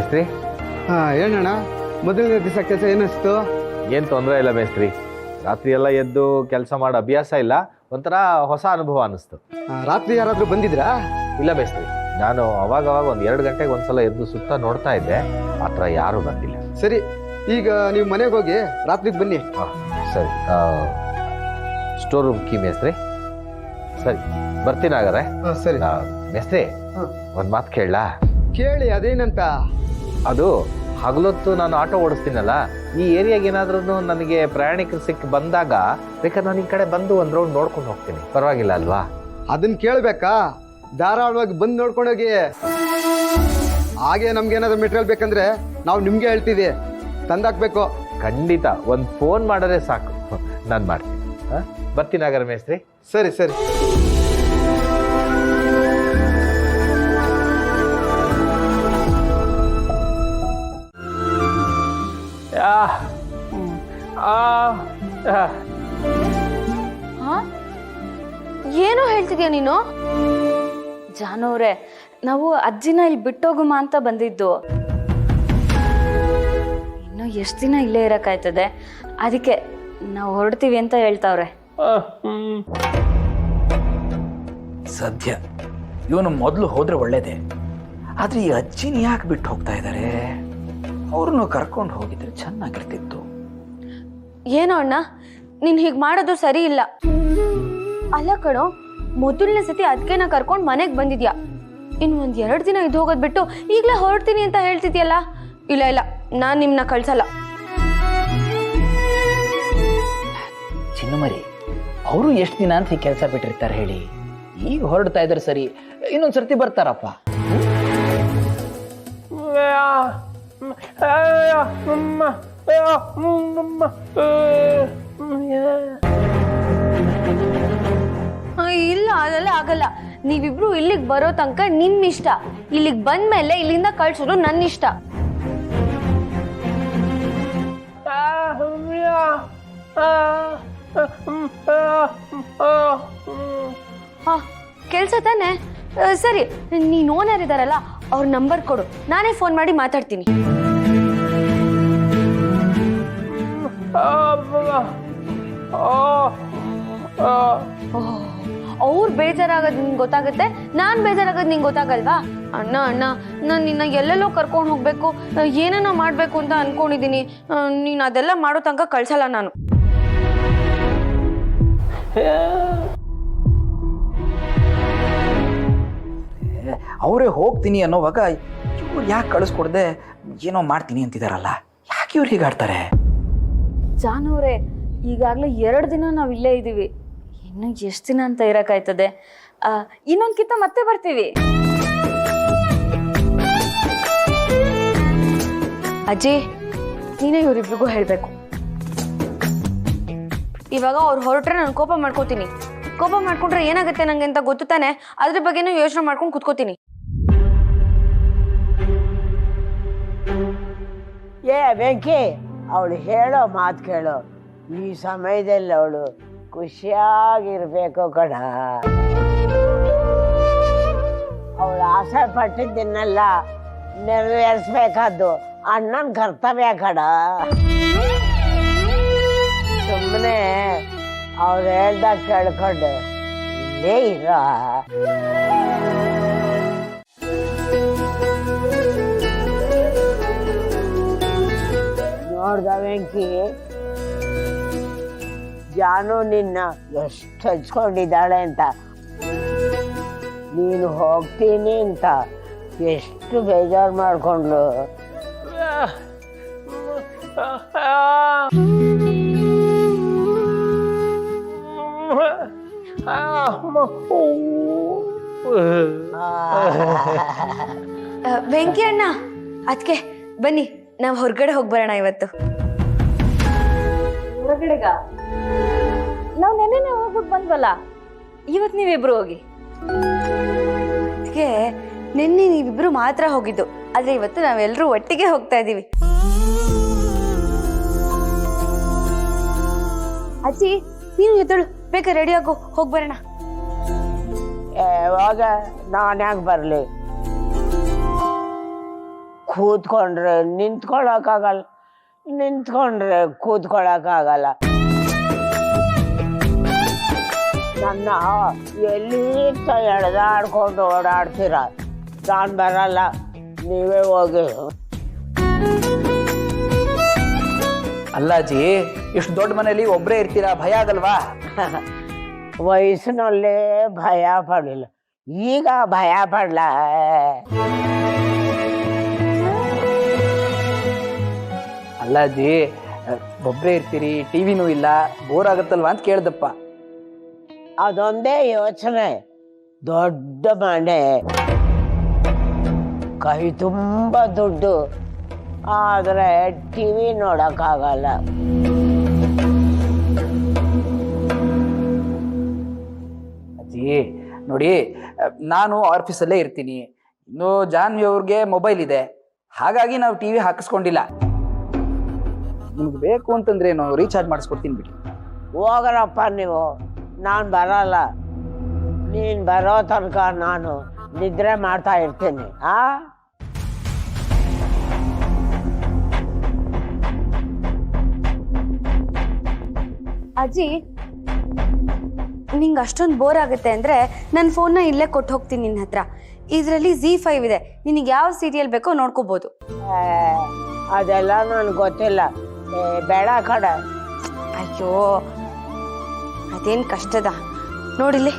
ಮೇಸ್ತ್ರಿ. ಏನಣ್ಣ ಮೊದಲನೇ ದಿವಸ ಕೆಲಸ ಏನಿಸ್ತು? ಏನು ತೊಂದರೆ ಇಲ್ಲ ಮೇಸ್ತ್ರಿ. ರಾತ್ರಿ ಎಲ್ಲ ಎದ್ದು ಕೆಲಸ ಮಾಡೋ ಅಭ್ಯಾಸ ಇಲ್ಲ, ಒಂಥರ ಹೊಸ ಅನುಭವ ಅನ್ನಿಸ್ತು. ರಾತ್ರಿ ಯಾರಾದರೂ ಬಂದಿದ್ರಾ? ಇಲ್ಲ ಮೇಸ್ತ್ರಿ, ನಾನು ಅವಾಗ ಒಂದು 2 ಗಂಟೆಗೆ ಒಂದ್ಸಲ ಎದ್ದು ಸುತ್ತ ನೋಡ್ತಾ ಇದ್ದೆ, ಆ ಥರ ಯಾರೂ ಬಂದಿಲ್ಲ. ಸರಿ, ಈಗ ನೀವು ಮನೆಗೆ ಹೋಗಿ ರಾತ್ರಿಗೆ ಬನ್ನಿ. ಸರಿ, ಸ್ಟೋರ್ ರೂಮ್ ಕೀ ಮೇಸ್ತ್ರಿ. ಸರಿ, ಬರ್ತೀನಿ ಹಾಗಾದ್ರೆ. ಸರಿ ಮೇಸ್ತ್ರಿ, ಒಂದು ಮಾತು ಕೇಳಲಾ? ಕೇಳಿ, ಅದೇನಂತ? ಅದು ಹಗಲೊತ್ತು ನಾನು ಆಟೋ ಓಡಿಸ್ತೀನಲ್ಲ, ಈ ಏರಿಯಾಗೆ ಏನಾದ್ರೂ ನನಗೆ ಪ್ರಯಾಣಿಕರು ಸಿಕ್ಕಿ ಬಂದಾಗ ಬೇಕಾದ್ರೆ ನಾನು ಈ ಕಡೆ ಬಂದು ಒಂದು ರೌಂಡ್ ನೋಡ್ಕೊಂಡು ಹೋಗ್ತೀನಿ, ಪರವಾಗಿಲ್ಲ ಅಲ್ವಾ? ಅದನ್ನ ಕೇಳಬೇಕಾ? ಧಾರಾಳವಾಗಿ ಬಂದು ನೋಡ್ಕೊಂಡೋಗಿ. ಹಾಗೆ ನಮ್ಗೇನಾದ್ರೂ ಮೆಟೀರಿಯಲ್ ಬೇಕಂದ್ರೆ ನಾವು ನಿಮ್ಗೆ ಹೇಳ್ತೀವಿ, ತಂದಾಕ್ಬೇಕು. ಖಂಡಿತ, ಒಂದು ಫೋನ್ ಮಾಡಿದ್ರೆ ಸಾಕು, ನಾನು ಮಾಡ್ತೀನಿ. ಬರ್ತೀನಿ ಹಾಗಾದ್ರೆ ಮೇಸ್ತ್ರಿ. ಸರಿ ಸರಿ. ಏನೋ ಹೇಳ್ತಿದ್ಯಾ ನೀನು? ಜಾನವ್ರೆ, ನಾವು ಅಜ್ಜಿನ ಇಲ್ಲಿ ಬಿಟ್ಟೋಗುಮ ಅಂತ ಬಂದಿದ್ದು. ಇನ್ನು ಎಷ್ಟು ದಿನ ಇಲ್ಲೇ ಇರಕ್ಕಾಯ್ತದೆ, ಅದಕ್ಕೆ ನಾವು ಹೊರಡ್ತೀವಿ ಅಂತ ಹೇಳ್ತಾವ್ರೆ. ಸದ್ಯ ಇವನು ಮೊದಲು ಹೋದ್ರೆ ಒಳ್ಳೇದೆ, ಆದ್ರೆ ಈ ಅಜ್ಜಿನ ಯಾಕೆ ಬಿಟ್ಟು ಹೋಗ್ತಾ ಇದ್ದಾರೆ? ಅವ್ರನ್ನು ಕರ್ಕೊಂಡು ಹೋಗಿದ್ರೆ ಚೆನ್ನಾಗಿರ್ತಿತ್ತು. ಏನೋ ಅಣ್ಣ, ನೀನ್ ಹೀಗ್ ಮಾಡೋದು ಸರಿ ಇಲ್ಲ. ಅಲ್ಲ ಕಣೋ, ಮೊದಲನೇ ಸತಿ ಅದಕ್ಕೆ ನಾ ಕರ್ಕೊಂಡು ಮನೆಗೆ ಬಂದಿದ್ಯಾ. ಇನ್ನು 1-2 ದಿನ ಇದು ಹೋಗೋದ್ ಬಿಟ್ಟು ಈಗಲೇ ಹೊರಡ್ತೀನಿ ಅಂತ ಹೇಳ್ತಿದ್ಯಲ್ಲ. ಇಲ್ಲ ಇಲ್ಲ, ನಾನ್ ನಿಮ್ನ ಕಳ್ಸಲ್ಲ. ಚಿನ್ನಮರಿ, ಅವರು ಎಷ್ಟು ದಿನ ಅಂತ ಈ ಕೆಲಸ ಬಿಟ್ಟಿರ್ತಾರೆ ಹೇಳಿ? ಈಗ ಹೊರಡ್ತಾ ಇದ್ರೆ ಸರಿ, ಇನ್ನೊಂದ್ಸರ್ತಿ ಬರ್ತಾರಪ್ಪ. ಇಲ್ಲ, ಅದೆಲ್ಲ ಆಗಲ್ಲ. ನೀವಿಬ್ರು ಇಲ್ಲಿಗೆ ಬರೋ ತನಕ ನಿಮ್ ಇಷ್ಟ. ಇಲ್ಲಿಗೆ ಬಂದ್ಮೇಲೆ ಇಲ್ಲಿಂದ ಕಳ್ಸೋದು ನನ್ನ ಇಷ್ಟ. ಕೆಲ್ಸ ತಾನೆ? ಸರಿ, ನೀನ್ ಓನರ್ ಇದಾರಲ್ಲ, ಅವ್ರ ನಂಬರ್ ಕೊಡು, ನಾನೇ ಫೋನ್ ಮಾಡಿ ಮಾತಾಡ್ತೀನಿ. ಅವ್ರು ಬೇಜಾರಾಗೋದು ನಿಂಗೆ ಗೊತ್ತಾಗುತ್ತೆ, ನಾನ್ ಬೇಜಾರಾಗೋದು ನಿಂಗೆ ಗೊತ್ತಾಗಲ್ವಾ? ಅಣ್ಣ ಅಣ್ಣ, ನಾನು ನಿನ್ನ ಎಲ್ಲೆಲ್ಲೋ ಕರ್ಕೊಂಡು ಹೋಗ್ಬೇಕು, ಏನನ್ನ ಮಾಡ್ಬೇಕು ಅಂತ ಅನ್ಕೊಂಡಿದೀನಿ. ನೀನ್ ಅದೆಲ್ಲ ಮಾಡೋ ತನಕ ಕಳ್ಸಲ್ಲ ನಾನು. ಅವರೇ ಹೋಗ್ತೀನಿ ಅನ್ನೋವಾಗ ಇವ್ರು ಯಾಕೆ ಕಳಿಸ್ಕೊಡ್ದೆ ಏನೋ ಮಾಡ್ತೀನಿ ಅಂತಿದಾರಲ್ಲ, ಯಾಕೆ ಇವ್ರು ಹೀಗಾಡ್ತಾರೆ? ಜಾನವ್ರೆ, ಈಗಾಗಲೇ 2 ದಿನ ನಾವು ಇಲ್ಲೇ ಇದ್ದೀವಿ, ಇನ್ನು ಎಷ್ಟು ದಿನ ಅಂತ ಇರಕ್ಕಾಯ್ತದೆ? ಇನ್ನೊಂದ್ಕಿಂತ ಮತ್ತೆ ಬರ್ತೀವಿ. ಅಜ್ಜಿ, ನೀನೇ ಇವರಿಬ್ರಿಗೂ ಹೇಳ್ಬೇಕು. ಇವಾಗ ಅವ್ರು ಹೊರಟ್ರೆ ನಾನು ಕೋಪ ಮಾಡ್ಕೋತೀನಿ. ಕೋಪ ಮಾಡ್ಕೊಂಡ್ರೆ ಏನಾಗುತ್ತೆ ನಂಗೆ ಅಂತ ಗೊತ್ತು ತಾನೆ, ಅದ್ರ ಬಗ್ಗೆನೂ ಯೋಚನೆ ಮಾಡ್ಕೊಂಡು ಕುತ್ಕೋತೀನಿ. ವೆಂಕಿ, ಅವಳು ಹೇಳೋ ಮಾತು ಕೇಳು. ಈ ಸಮಯದಲ್ಲಿ ಅವಳು ಖುಷಿಯಾಗಿರ್ಬೇಕು ಕಣ. ಅವಳು ಆಸೆ ಪಟ್ಟಿದ್ದನ್ನೆಲ್ಲ ನೆರವೇರಿಸ್ಬೇಕಾದ್ದು ಅಣ್ಣನ ಕರ್ತವ್ಯ ಕಣ. ಸುಮ್ಮನೆ ಅವ್ರು ಹೇಳ್ದಾಗ ಕೇಳ್ಕೊಂಡು ಇಲ್ಲೇ ಇರೋ. ನೋಡ್ದ ವೆಂಕಿ, ಜಾನು ನಿನ್ನ ಎಷ್ಟು ಹಚ್ಕೊಂಡಿದ್ದಾಳೆ ಅಂತ. ನೀನು ಹೋಗ್ತೀನಿ ಅಂತ ಎಷ್ಟು ಬೇಜಾರು ಮಾಡ್ಕೊಂಡ್ಲು. ವೆಂಕಿ ಅಣ್ಣ, ಅದಕ್ಕೆ ಬನ್ನಿ, ನಾವು ಹೊರಗಡೆ ಹೋಗ್ಬರೋಣ ಇವತ್ತು. ಹೊರಗಡೆಗ ನಾವು ನೆನ್ನೆ ಹೋಗ್ಬಿಟ್ಟು ಬಂದ್ವಲ್ಲ, ಇವತ್ತು ನೀವಿಬ್ರು ಹೋಗಿ. ಅದಕ್ಕೆ ನಿನ್ನೆ ನೀವಿಬ್ರು ಮಾತ್ರ ಹೋಗಿದ್ದು, ಆದ್ರೆ ಇವತ್ತು ನಾವೆಲ್ಲರೂ ಒಟ್ಟಿಗೆ ಹೋಗ್ತಾ ಇದೀವಿ. ಅಜ್ಜಿ, ನೀನು ಎದ್ದಳು, ಬೇಗ ರೆಡಿ ಆಗು, ಹೋಗ್ಬರೋಣ. ಯಾವಾಗ ನಾನು ಯಾಕೆ ಬರಲಿ? ಕೂತ್ಕೊಂಡ್ರೆ ನಿಂತ್ಕೊಳಕ್ಕಾಗಲ್ಲ, ನಿಂತ್ಕೊಂಡ್ರೆ ಕೂತ್ಕೊಳಕ್ಕಾಗಲ್ಲ. ನನ್ನ ಎಲ್ಲಿ ಎಳೆದಾಡ್ಕೊಂಡು ಓಡಾಡ್ತೀರ, ನಾನು ಬರಲ್ಲ, ನೀವೇ ಹೋಗಿ. ಅಲ್ಲಾಜಿ, ಇಷ್ಟು ದೊಡ್ಡ ಮನೇಲಿ ಒಬ್ಬರೇ ಇರ್ತೀರಾ, ಭಯ ಆಗಲ್ವಾ? ವಯಸ್ಸಿನಲ್ಲೇ ಭಯ ಪಡಲಿಲ್ಲ, ಈಗ ಭಯ ಪಡ್ಲ. ಅಲ್ಲಾಜಿ, ಒಬ್ಬರೇ ಇರ್ತೀರಿ, ಟಿವಿನೂ ಇಲ್ಲ, ಬೋರ್ ಆಗತ್ತಲ್ವಾ ಅಂತ ಕೇಳ್ದಪ್ಪ. ಅದೊಂದೇ ಯೋಚನೆ. ದೊಡ್ಡ ಮನೆ, ಕೈ ತುಂಬ ದುಡ್ಡು, ಆದರೆ ಟಿವಿ ನೋಡಕ್ಕಾಗಲ್ಲ. ಅಜ್ಜಿ ನೋಡಿ, ನಾನು ಆಫೀಸಲ್ಲೇ ಇರ್ತೀನಿ, ಇನ್ನು ಜಾನ್ವಿ ಅವ್ರಿಗೆ ಮೊಬೈಲ್ ಇದೆ, ಹಾಗಾಗಿ ನಾವು ಟಿವಿ ಹಾಕಿಸ್ಕೊಂಡಿಲ್ಲ. ನಿಮ್ಗೆ ಬೇಕು ಅಂತಂದ್ರೆ ನಾವು ರೀಚಾರ್ಜ್ ಮಾಡಿಸ್ಕೊಡ್ತೀನಿ ಬಿಡಿ. ಹೋಗ್ರಪ್ಪ ನೀವು, ನಾನು ಬರಲ್ಲ. ನೀನು ಬರೋ ತನಕ ನಾನು ನಿದ್ರೆ ಮಾಡ್ತಾ ಇರ್ತೀನಿ. ಅಜ್ಜಿ, ನಿಂಗೆ ಅಷ್ಟೊಂದು ಬೋರ್ ಆಗುತ್ತೆ ಅಂದರೆ ನನ್ನ ಫೋನ್ನ ಇಲ್ಲೇ ಕೊಟ್ಟು ಹೋಗ್ತೀನಿ ನಿನ್ನ ಹತ್ರ. ಇದರಲ್ಲಿ ZEE5 ಇದೆ, ನಿನಗೆ ಯಾವ ಸೀರಿಯಲ್ ಬೇಕೋ ನೋಡ್ಕೋಬೋದು. ಅದೆಲ್ಲ ನನಗೆ ಗೊತ್ತಿಲ್ಲ, ಬೇಡ ಕಡೆ. ಅಯ್ಯೋ, ಅದೇನು ಕಷ್ಟದ ನೋಡಿಲ್ಲಿ.